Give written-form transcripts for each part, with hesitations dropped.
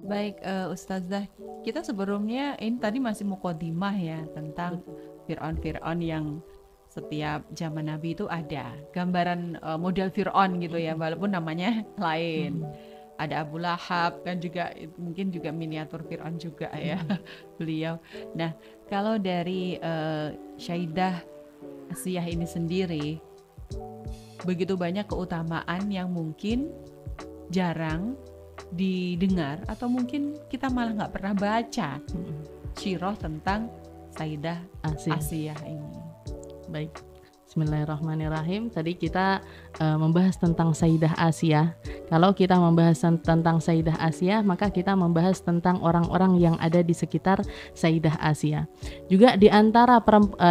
Baik, Ustazah, kita sebelumnya ini tadi masih mukadimah ya tentang Fir'aun yang setiap zaman Nabi itu ada gambaran model Fir'aun gitu ya, walaupun namanya lain. Ada Abu Lahab kan juga mungkin juga miniatur Fir'aun juga ya beliau. Nah, kalau dari Syaidah Asiyah ini sendiri, begitu banyak keutamaan yang mungkin jarang didengar atau mungkin kita malah nggak pernah baca sirah tentang Sayyidah Asih. Asiyah ini. Baik. Bismillahirrahmanirrahim. Tadi kita membahas tentang Sayyidah Asiyah. Kalau kita membahas tentang Sayyidah Asiyah, maka kita membahas tentang orang-orang yang ada di sekitar Sayyidah Asiyah. Juga di antara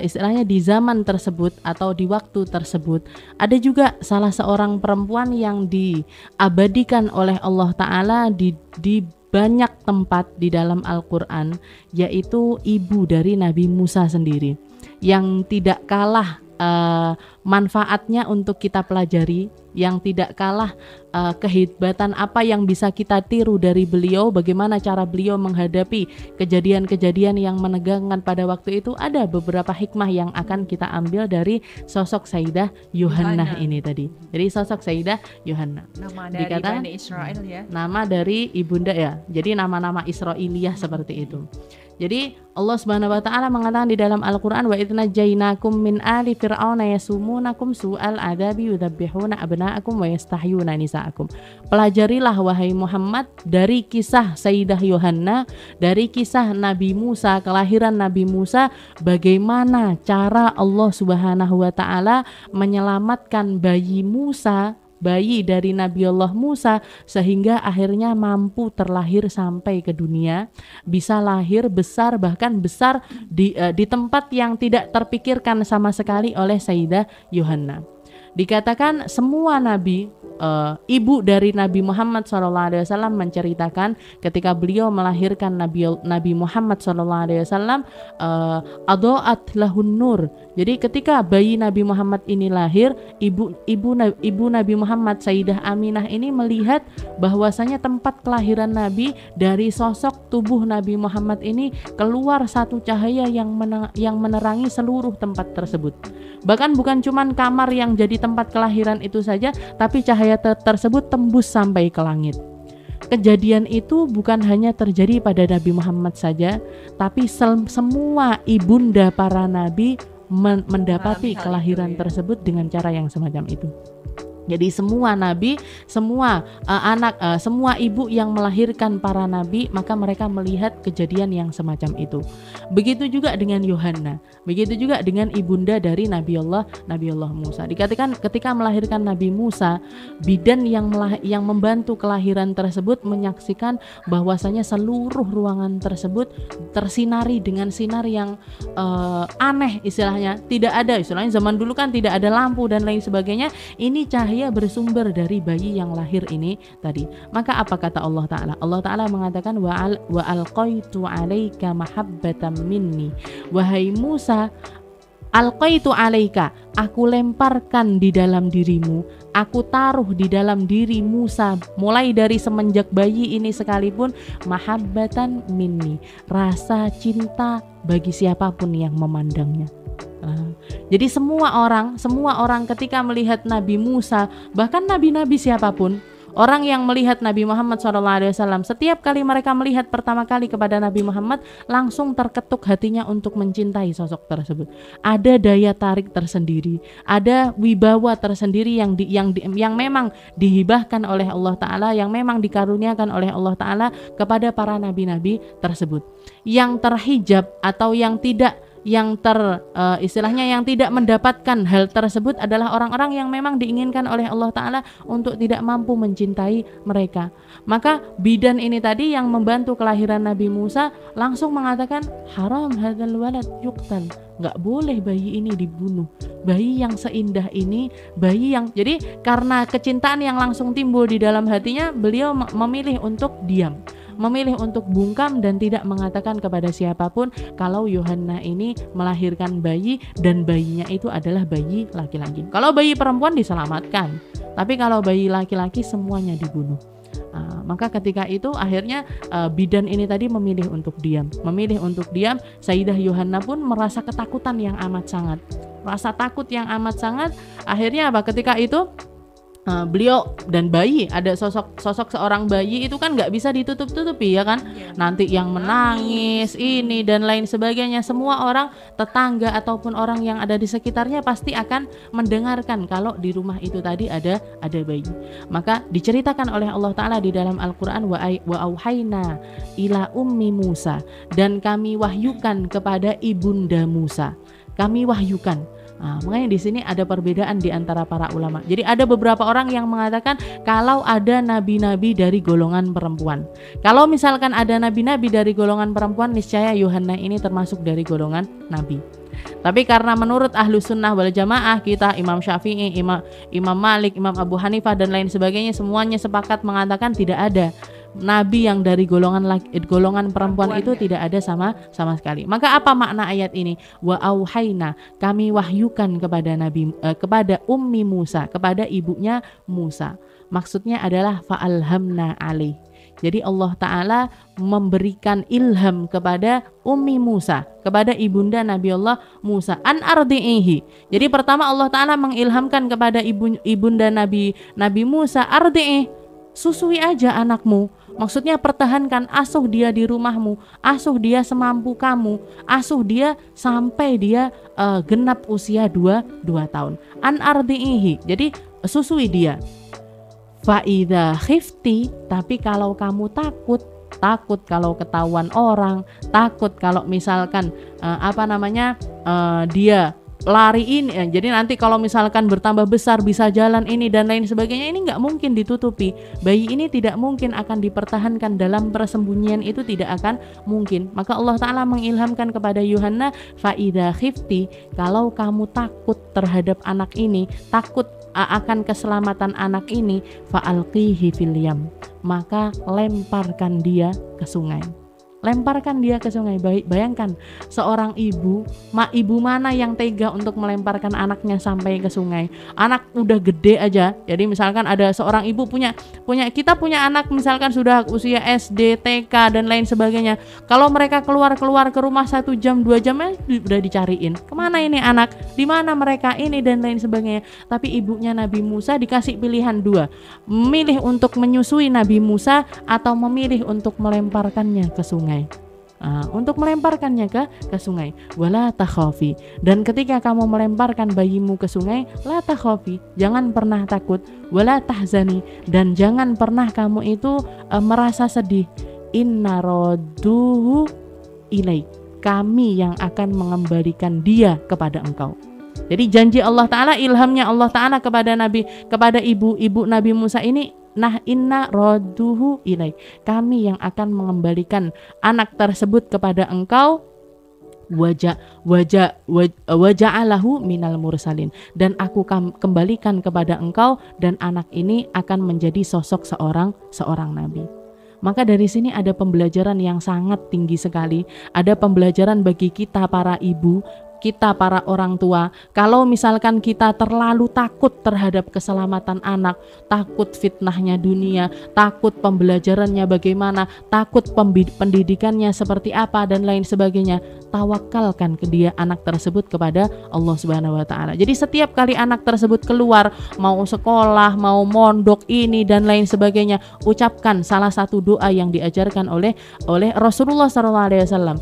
istilahnya di zaman tersebut atau di waktu tersebut, ada juga salah seorang perempuan yang diabadikan oleh Allah Ta'ala di banyak tempat di dalam Al-Quran, yaitu ibu dari Nabi Musa sendiri, yang tidak kalah manfaatnya untuk kita pelajari, yang tidak kalah kehebatan apa yang bisa kita tiru dari beliau, bagaimana cara beliau menghadapi kejadian-kejadian yang menegangkan pada waktu itu. Ada beberapa hikmah yang akan kita ambil dari sosok Sayyidah Yuhannah ini tadi. Jadi sosok Sayyidah Yuhannah, Nama dari Bani Israel ya. Nama dari ibunda ya. Jadi nama-nama Israiliyah seperti itu. Jadi Allah Subhanahu wa taala mengatakan di dalam Al-Qur'an, wa idna jainakum min ali fir'auna yasumunakum su'al adabi yudzabbihuna abna'akum wa yastahyuna nisa'akum. Pelajarilah wahai Muhammad dari kisah Sayyidah Yuhannah, dari kisah Nabi Musa, kelahiran Nabi Musa, bagaimana cara Allah Subhanahu wa taala menyelamatkan bayi Musa, bayi dari Nabi Allah Musa, sehingga akhirnya mampu terlahir sampai ke dunia, bisa lahir besar, bahkan besar di tempat yang tidak terpikirkan sama sekali oleh Sayyidah Yuhannah. Dikatakan semua nabi, ibu dari Nabi Muhammad SAW menceritakan ketika beliau melahirkan Nabi Muhammad SAW, adoat lahun nur. Jadi ketika bayi Nabi Muhammad ini lahir, ibu Nabi Muhammad Sayyidah Aminah ini melihat bahwasanya tempat kelahiran Nabi, dari sosok tubuh Nabi Muhammad ini keluar satu cahaya yang menerangi seluruh tempat tersebut. Bahkan bukan cuman kamar yang jadi tempat kelahiran itu saja, tapi cahaya tersebut tembus sampai ke langit. Kejadian itu bukan hanya terjadi pada Nabi Muhammad saja, tapi semua ibunda para nabi mendapati kelahiran tersebut dengan cara yang semacam itu. Jadi semua nabi, semua semua ibu yang melahirkan para nabi, maka mereka melihat kejadian yang semacam itu. Begitu juga dengan Yuhannah, begitu juga dengan ibunda dari Nabi Allah Musa. Dikatakan ketika melahirkan Nabi Musa, bidan yang membantu kelahiran tersebut menyaksikan bahwasanya seluruh ruangan tersebut tersinari dengan sinar yang aneh, istilahnya tidak ada, istilahnya zaman dulu kan tidak ada lampu dan lain sebagainya. Ini cahaya bersumber dari bayi yang lahir ini tadi. Maka apa kata Allah Ta'ala? Allah Ta'ala mengatakan wa alqaitu alaika mahabbatan minni. Wahai Musa, alqaitu alaika, aku lemparkan di dalam dirimu, aku taruh di dalam diri Musa, mulai dari semenjak bayi ini sekalipun, mahabbatan minni, rasa cinta bagi siapapun yang memandangnya. Jadi semua orang ketika melihat Nabi Musa, bahkan nabi-nabi siapapun, orang yang melihat Nabi Muhammad SAW, setiap kali mereka melihat pertama kali kepada Nabi Muhammad, langsung terketuk hatinya untuk mencintai sosok tersebut. Ada daya tarik tersendiri, ada wibawa tersendiri yang memang dihibahkan oleh Allah Ta'ala, yang memang dikaruniakan oleh Allah Ta'ala kepada para nabi-nabi tersebut. Yang terhijab atau yang tidak istilahnya yang tidak mendapatkan hal tersebut adalah orang-orang yang memang diinginkan oleh Allah Ta'ala untuk tidak mampu mencintai mereka. Maka bidan ini tadi yang membantu kelahiran Nabi Musa langsung mengatakan, haram hadzal walad yuqtal, nggak boleh bayi ini dibunuh. Bayi yang seindah ini, bayi yang, jadi karena kecintaan yang langsung timbul di dalam hatinya, beliau memilih untuk diam, memilih untuk bungkam dan tidak mengatakan kepada siapapun kalau Yuhannah ini melahirkan bayi dan bayinya itu adalah bayi laki-laki. Kalau bayi perempuan diselamatkan, tapi kalau bayi laki-laki semuanya dibunuh. maka ketika itu akhirnya bidan ini tadi memilih untuk diam. Sayyidah Yohanna pun merasa ketakutan yang amat sangat. Rasa takut yang amat sangat. Akhirnya apa? Ketika itu beliau dan bayi, ada sosok seorang bayi itu kan nggak bisa ditutup-tutupi ya kan, nanti yang menangis ini dan lain sebagainya, semua orang tetangga ataupun orang yang ada di sekitarnya pasti akan mendengarkan kalau di rumah itu tadi ada bayi. Maka diceritakan oleh Allah Ta'ala di dalam Al-Quran, wa auhayna ila ummi Musa, dan kami wahyukan kepada ibunda Musa. Kami wahyukan. Makanya di sini ada perbedaan di antara para ulama. Jadi ada beberapa orang yang mengatakan kalau ada nabi-nabi dari golongan perempuan. Kalau misalkan ada nabi-nabi dari golongan perempuan, niscaya Yohanna ini termasuk dari golongan nabi. Tapi karena menurut ahlu sunnah wal jamaah kita, Imam Syafi'i, Imam Malik, Imam Abu Hanifah dan lain sebagainya, semuanya sepakat mengatakan tidak ada nabi yang dari golongan perempuan itu tidak ada sama sekali. Maka apa makna ayat ini? Wa auhayna, kami wahyukan kepada ummi Musa, kepada ibunya Musa. Maksudnya adalah fa'alhamna alaih. Jadi Allah Ta'ala memberikan ilham kepada ummi Musa, kepada ibunda Nabi Allah Musa, an ardi'ihi. Jadi pertama Allah Ta'ala mengilhamkan kepada ibunda Nabi Musa, ardi'ih, susui aja anakmu. Maksudnya pertahankan, asuh dia di rumahmu, asuh dia semampu kamu, asuh dia sampai dia genap usia 2 tahun. An ardi'ihi, jadi susui dia. Fa'idha khifti, tapi kalau kamu takut kalau ketahuan orang, takut kalau misalkan dia lari ini, jadi nanti kalau misalkan bertambah besar bisa jalan ini dan lain sebagainya, ini nggak mungkin ditutupi. Bayi ini tidak mungkin akan dipertahankan dalam persembunyian, itu tidak akan mungkin. Maka Allah Ta'ala mengilhamkan kepada Yohanna, fa'idha khifti, kalau kamu takut terhadap anak ini, takut akan keselamatan anak ini, fa'alqihi fil yam, maka lemparkan dia ke sungai. Lemparkan dia ke sungai. Bayangkan seorang ibu mana yang tega untuk melemparkan anaknya sampai ke sungai. Anak udah gede aja. Jadi misalkan ada seorang ibu kita punya anak misalkan sudah usia SD, TK dan lain sebagainya. Kalau mereka keluar ke rumah 1 jam 2 jam udah dicariin. Kemana ini anak? Di mana mereka ini dan lain sebagainya. Tapi ibunya Nabi Musa dikasih pilihan 2. Memilih untuk menyusui Nabi Musa atau memilih untuk melemparkannya ke sungai. Untuk melemparkannya ke sungai. Wala takhafi, dan ketika kamu melemparkan bayimu ke sungai, la takhafi, jangan pernah takut. Wala tahzani, dan jangan pernah kamu itu merasa sedih. Inna radduhu ilaik, kami yang akan mengembalikan dia kepada engkau. Jadi janji Allah Ta'ala, ilhamnya Allah Ta'ala kepada ibu Nabi Musa ini, nah inna radduhu ilaik, kami yang akan mengembalikan anak tersebut kepada engkau, waja'alahu minal mursalin, dan aku kembalikan kepada engkau, dan anak ini akan menjadi sosok seorang nabi. Maka dari sini ada pembelajaran yang sangat tinggi sekali. Ada pembelajaran bagi kita para ibu, kita para orang tua. Kalau misalkan kita terlalu takut terhadap keselamatan anak, takut fitnahnya dunia, takut pembelajarannya bagaimana, takut pendidikannya seperti apa dan lain sebagainya, tawakalkan ke dia, anak tersebut, kepada Allah Subhanahu wa Ta'ala. Jadi setiap kali anak tersebut keluar, mau sekolah, mau mondok ini dan lain sebagainya, ucapkan salah satu doa yang diajarkan oleh Rasulullah SAW.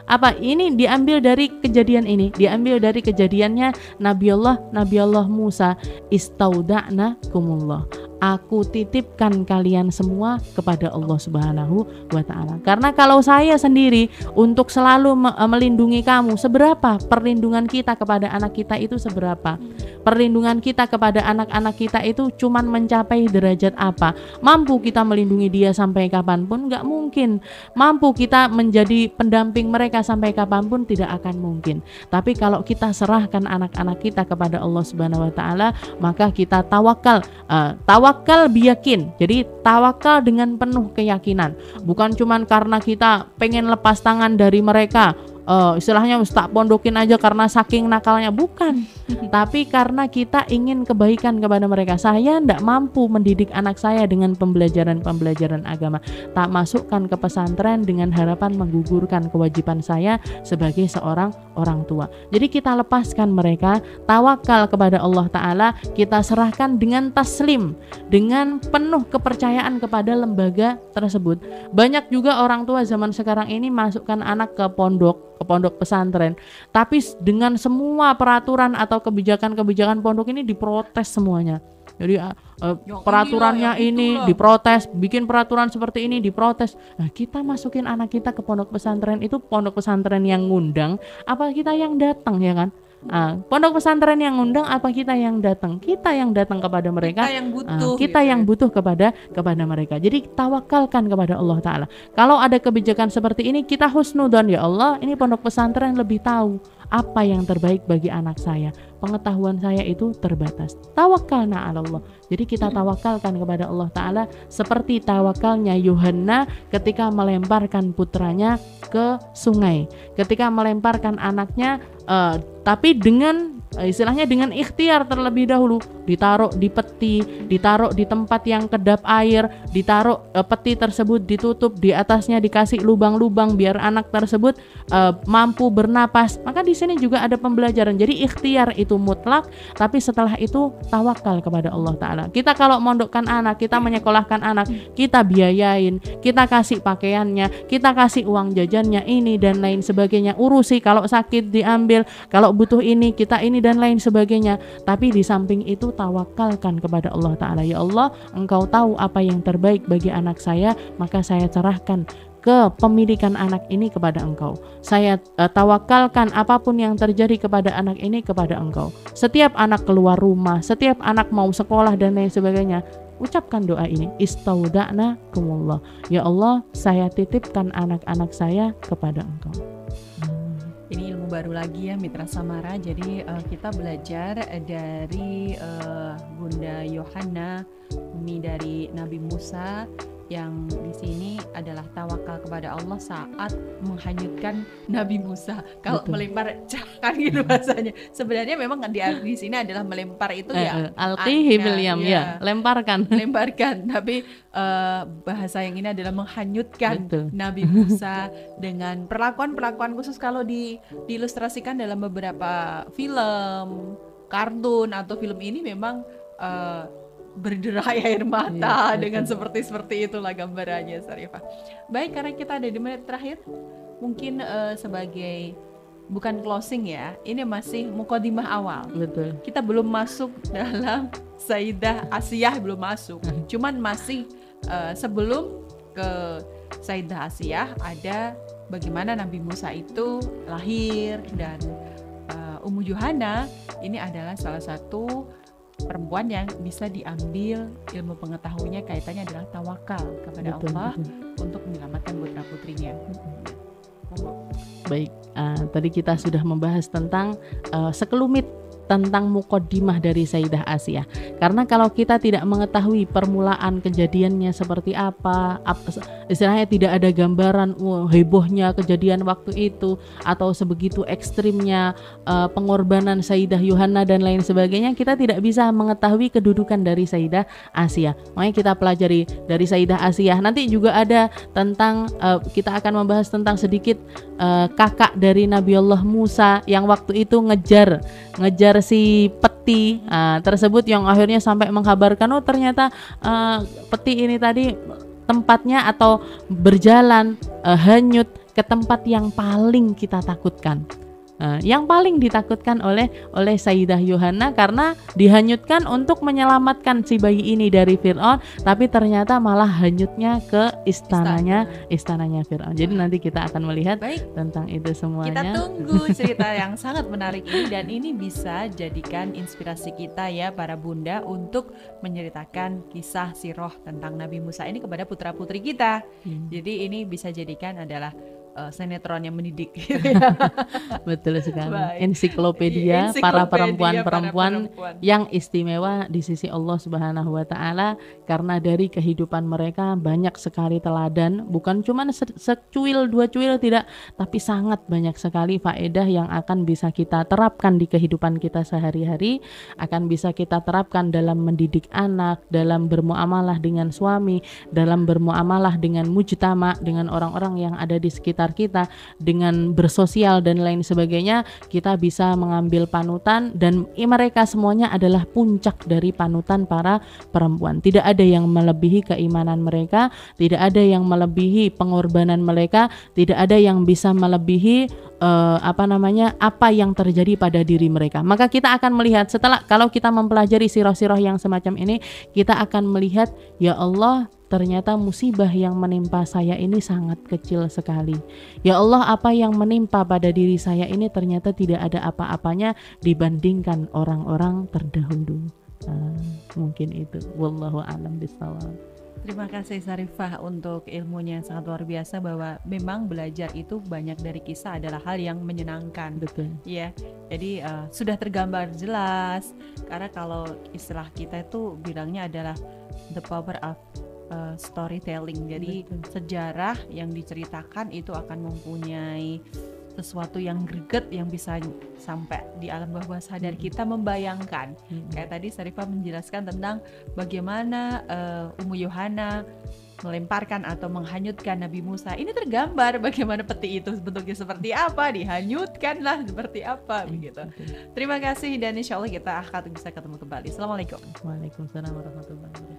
Apa ini diambil dari kejadian ini? Diambil dari kejadiannya Nabi Allah Musa, istauda'nakumullah, aku titipkan kalian semua kepada Allah Subhanahu wa Ta'ala. Karena kalau saya sendiri untuk selalu melindungi kamu, seberapa perlindungan kita kepada anak kita itu seberapa? Perlindungan kita kepada anak-anak kita itu cuman mencapai derajat apa? Mampu kita melindungi dia sampai kapanpun? Nggak mungkin. Mampu kita menjadi pendamping mereka sampai kapanpun? Tidak akan mungkin. Tapi kalau kita serahkan anak-anak kita kepada Allah Subhanahu wa Ta'ala, maka kita tawakal biyakin. Jadi tawakal dengan penuh keyakinan. Bukan cuman karena kita pengen lepas tangan dari mereka, istilahnya tak pondokin aja karena saking nakalnya, bukan. Tapi karena kita ingin kebaikan kepada mereka. Saya tidak mampu mendidik anak saya dengan pembelajaran agama, tak masukkan ke pesantren dengan harapan menggugurkan kewajiban saya sebagai seorang orang tua. Jadi kita lepaskan mereka, tawakal kepada Allah Ta'ala, kita serahkan dengan taslim, dengan penuh kepercayaan kepada lembaga tersebut. Banyak juga orang tua zaman sekarang ini masukkan anak ke pondok pesantren, tapi dengan semua peraturan atau kebijakan pondok ini diprotes semuanya. Jadi peraturannya ini diprotes, bikin peraturan seperti ini diprotes. Nah, kita masukin anak kita ke pondok pesantren, itu pondok pesantren yang ngundang apa kita yang datang, ya kan? Pondok pesantren yang ngundang apa kita yang datang? Kita yang datang kepada mereka. Kita yang butuh. Kita yang butuh kepada mereka. Jadi tawakalkan kepada Allah Ta'ala. Kalau ada kebijakan seperti ini, kita husnudzon, ya Allah, ini pondok pesantren lebih tahu apa yang terbaik bagi anak saya. Pengetahuan saya itu terbatas. Tawakalna 'ala Allah. Jadi kita tawakalkan kepada Allah Ta'ala seperti tawakalnya Yuhanna ketika melemparkan putranya ke sungai, ketika melemparkan anaknya, tapi dengan istilahnya dengan ikhtiar terlebih dahulu, ditaruh di peti, ditaruh di tempat yang kedap air, ditaruh peti tersebut ditutup, di atasnya dikasih lubang-lubang biar anak tersebut mampu bernapas. Maka di sini juga ada pembelajaran. Jadi ikhtiar itu mutlak, tapi setelah itu tawakal kepada Allah Ta'ala. Kita kalau mondokkan anak, kita menyekolahkan anak, kita biayain, kita kasih pakaiannya, kita kasih uang jajannya, ini dan lain sebagainya, urusi kalau sakit diambil, kalau butuh ini kita ini dan lain sebagainya. Tapi di samping itu tawakalkan kepada Allah Ta'ala. Ya Allah, Engkau tahu apa yang terbaik bagi anak saya, maka saya serahkan kepemilikan anak ini kepada Engkau. Saya tawakalkan apapun yang terjadi kepada anak ini kepada Engkau. Setiap anak keluar rumah, setiap anak mau sekolah dan lain sebagainya, ucapkan doa ini, istauda'nakumullah. Ya Allah, saya titipkan anak-anak saya kepada Engkau. Ini ilmu baru lagi ya Mitra Samara. Jadi kita belajar dari Bunda Yohanna, umi dari Nabi Musa, yang di sini adalah tawakal kepada Allah saat menghanyutkan Nabi Musa. Kalau melempar kan gitu bahasanya. Sebenarnya memang di sini adalah melempar itu alqihi bil yam, ya, lemparkan. Tapi bahasa yang ini adalah menghanyutkan Nabi Musa dengan perlakuan khusus. Kalau diilustrasikan dalam beberapa film, kartun atau film ini memang berderai air mata dengan seperti itulah gambarannya, Sarifah. Baik, karena kita ada di menit terakhir, mungkin sebagai bukan closing ya, ini masih muqaddimah awal. Betul. Kita belum masuk dalam Sayyidah Asiyah, belum masuk. Cuman masih sebelum ke Sayyidah Asiyah ada bagaimana Nabi Musa itu lahir, dan Ummu Yohanna ini adalah salah satu perempuan yang bisa diambil ilmu pengetahuannya, kaitannya adalah tawakal kepada Allah untuk menyelamatkan putra putrinya. Baik, tadi kita sudah membahas tentang sekelumit tentang muqaddimah dari Sayyidah Asiyah. Karena kalau kita tidak mengetahui permulaan kejadiannya seperti apa, istilahnya tidak ada gambaran hebohnya kejadian waktu itu atau sebegitu ekstrimnya pengorbanan Sayyidah Yohanna dan lain sebagainya, kita tidak bisa mengetahui kedudukan dari Sayyidah Asiyah. Makanya kita pelajari dari Sayyidah Asiyah. Nanti juga ada tentang kita akan membahas tentang sedikit kakak dari Nabiullah Musa yang waktu itu ngejar si peti tersebut, yang akhirnya sampai mengkabarkan ternyata peti ini tadi tempatnya atau berjalan hanyut ke tempat yang paling kita takutkan. Yang paling ditakutkan oleh Sayyidah Yohanna, karena dihanyutkan untuk menyelamatkan si bayi ini dari Fir'aun, tapi ternyata malah hanyutnya ke istananya Fir'aun. Jadi nanti kita akan melihat tentang itu semuanya. Kita tunggu cerita yang sangat menarik ini, dan ini bisa jadikan inspirasi kita ya para bunda untuk menceritakan kisah sirah tentang Nabi Musa ini kepada putra-putri kita. Jadi ini bisa jadikan adalah sinetron yang mendidik gitu ya. Betul sekali. Baik. Ensiklopedia Ensiklopedia para para perempuan-perempuan perempuan. yang istimewa di sisi Allah Subhanahu wa taala, karena dari kehidupan mereka banyak sekali teladan, bukan cuma secuil dua cuil tidak, tapi sangat banyak sekali faedah yang akan bisa kita terapkan di kehidupan kita sehari-hari, akan bisa kita terapkan dalam mendidik anak, dalam bermuamalah dengan suami, dalam bermuamalah dengan mujtama, dengan orang-orang yang ada di sekitar kita, dengan bersosial dan lain sebagainya. Kita bisa mengambil panutan, dan mereka semuanya adalah puncak dari panutan para perempuan. Tidak ada yang melebihi keimanan mereka, tidak ada yang melebihi pengorbanan mereka, tidak ada yang bisa melebihi apa yang terjadi pada diri mereka. Maka kita akan melihat, setelah kalau kita mempelajari sirah-sirah yang semacam ini, kita akan melihat, ya Allah, ternyata musibah yang menimpa saya ini sangat kecil sekali. Ya Allah, apa yang menimpa pada diri saya ini ternyata tidak ada apa-apanya dibandingkan orang-orang terdahulu. Mungkin itu. Wallahu a'lam bishawab. Terima kasih Sarifah untuk ilmunya yang sangat luar biasa, bahwa memang belajar itu banyak dari kisah adalah hal yang menyenangkan. Betul. Ya, jadi sudah tergambar jelas. Karena kalau istilah kita itu bilangnya adalah the power of storytelling. Jadi sejarah yang diceritakan itu akan mempunyai sesuatu yang greget yang bisa sampai di alam bawah sadar kita membayangkan. Kayak tadi Sarifah menjelaskan tentang bagaimana Ummu Yohana melemparkan atau menghanyutkan Nabi Musa. Ini tergambar bagaimana peti itu bentuknya seperti apa, dihanyutkan lah seperti apa begitu. Terima kasih, dan insya Allah kita akan bisa ketemu kembali. Assalamualaikum. Waalaikumsalam warahmatullahi wabarakatuh.